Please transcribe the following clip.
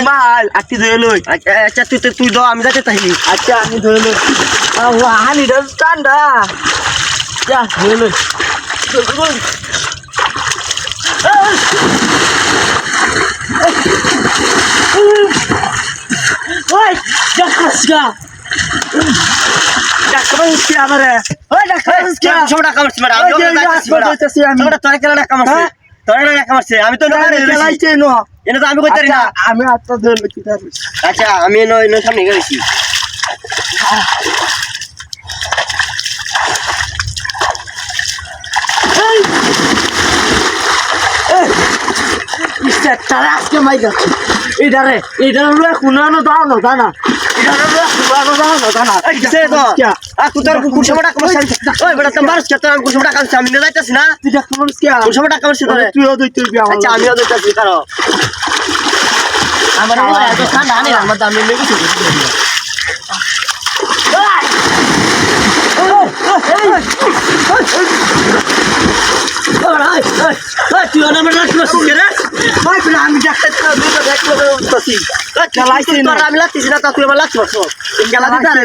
মাল আটি ধরে লই। আচ্ছা তুই দাও আমি যাতে তাইলি। আচ্ছা আমি ধরে লই। হানি ঠান্ডা যা ধরে লই। ওই ডাক্তার আমারে ওই ডাক্তার সব টাকা মারছি ম্যাডাম আমি তো খেলাইছে ন এনে তো আমি কইতে পারি না। আমি আত্মা ধরে কি আচ্ছা আমি এনে সামনে গেছি। তারা আজকে মাই যাচ্ছে এটারে কুনানো দাও না জানা এটারে কুনানো দাও না জানা সে তো তোর কুড়শো টাকা মারছি। ওই বেটা তো মারছ তোর আমি কুড়শো টাকা আমি নিয়ে যাইতাছি না। তুই ডাক্তার মানুষ কে কুড়শো টাকা মারছি তোরে। তুইও দুই তুই আচ্ছা আমিও যাইতাছি কারো আমার এত ঠান্ডা আনে আমার দাম নিয়ে গেছি। তুই আমার আমি ডাক্তার আমি লাগতেছি না তুই আমার লাগছি খেলা দিতে